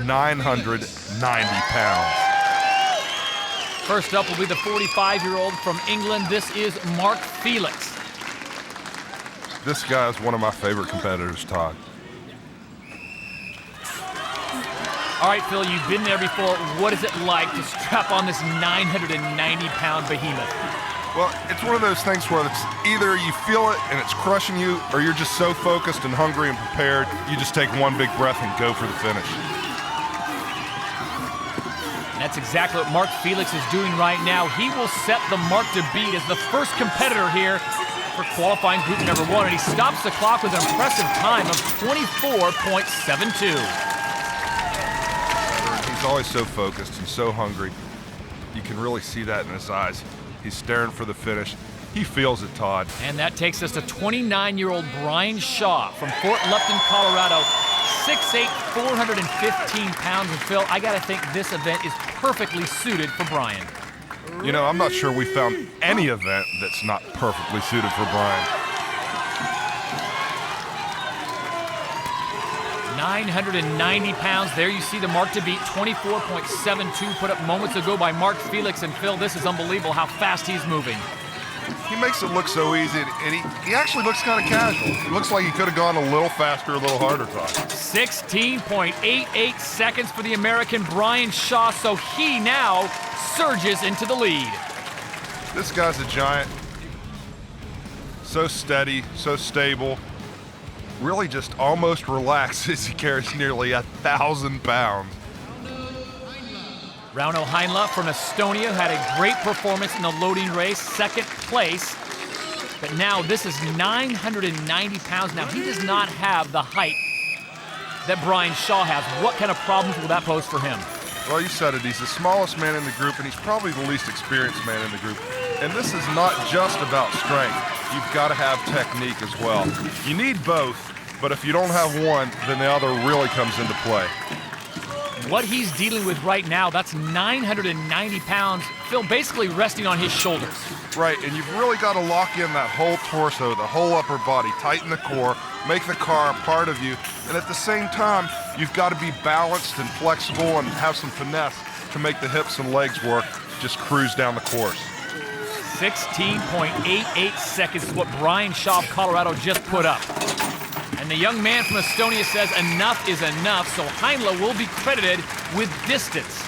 990 pounds. First up will be the 45-year-old from England. This is Mark Felix. This guy is one of my favorite competitors, Todd. All right, Phil, you've been there before. What is it like to strap on this 990-pound behemoth? Well, it's one of those things where it's either you feel it and it's crushing you, or you're just so focused and hungry and prepared, you just take one big breath and go for the finish. And that's exactly what Mark Felix is doing right now. He will set the mark to beat as the first competitor here for qualifying group number 1, and he stops the clock with an impressive time of 24.72. He's always so focused and so hungry. You can really see that in his eyes. He's staring for the finish. He feels it, Todd. And that takes us to 29-year-old Brian Shaw from Fort Lupton, Colorado. 6'8", 415 pounds. And Phil, I gotta think this event is perfectly suited for Brian. You know, I'm not sure we found any event that's not perfectly suited for Brian. 990 pounds. There you see the mark to beat, 24.72, put up moments ago by Mark Felix. And Phil, this is unbelievable how fast he's moving. He makes it look so easy, and he actually looks kind of casual. It looks like he could have gone a little faster, a little harder, Todd. 16.88 seconds for the American Brian Shaw, so he now surges into the lead. This guy's a giant. So steady, so stable. Really just almost relaxed as he carries nearly 1,000 pounds. Rauno Heinla from Estonia had a great performance in the loading race, second place. But now this is 990 pounds. Now he does not have the height that Brian Shaw has. What kind of problems will that pose for him? Well, you said it. He's the smallest man in the group, and he's probably the least experienced man in the group. And this is not just about strength. You've got to have technique as well. You need both, but if you don't have one, then the other really comes into play. What he's dealing with right now, that's 990 pounds, Phil, basically resting on his shoulders. Right, and you've really got to lock in that whole torso, the whole upper body, tighten the core, make the car a part of you, and at the same time, you've got to be balanced and flexible and have some finesse to make the hips and legs work, just cruise down the course. 16.88 seconds is what Brian Shaw of Colorado just put up. And the young man from Estonia says enough is enough, so Heinla will be credited with distance.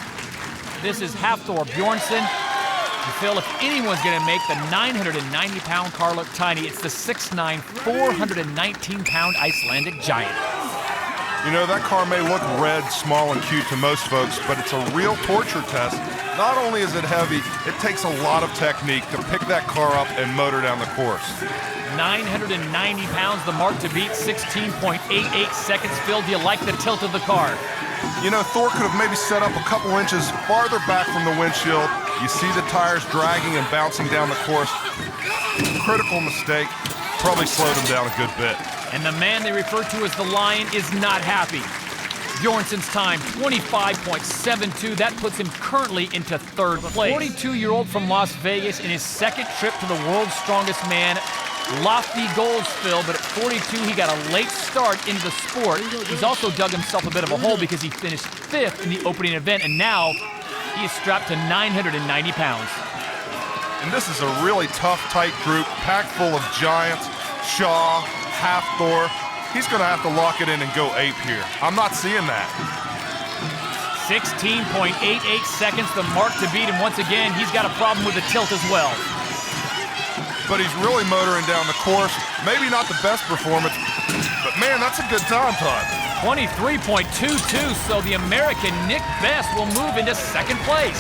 This is Hafthor Bjornsson. And Phil, if anyone's going to make the 990-pound car look tiny, it's the 6'9", 419-pound Icelandic giant. You know, that car may look red, small, and cute to most folks, but it's a real torture test. Not only is it heavy, it takes a lot of technique to pick that car up and motor down the course. 990 pounds, the mark to beat, 16.88 seconds. Phil, do you like the tilt of the car? You know, Thor could have maybe set up a couple inches farther back from the windshield. You see the tires dragging and bouncing down the course. Critical mistake, probably slowed him down a good bit. And the man they refer to as the Lion is not happy. Bjornsson's time, 25.72. That puts him currently into third place. 42-year-old from Las Vegas in his second trip to the world's strongest man. Lofty goals, Phil, but at 42, he got a late start into the sport. He's also dug himself a bit of a hole because he finished 5th in the opening event, and now he is strapped to 990 pounds. And this is a really tough, tight group, packed full of giants. Shaw, Hafthor. He's going to have to lock it in and go ape here. I'm not seeing that. 16.88 seconds, the mark to beat him. Once again, he's got a problem with the tilt as well. But he's really motoring down the course. Maybe not the best performance, but man, that's a good time, Todd. 23.22, so the American Nick Best will move into second place.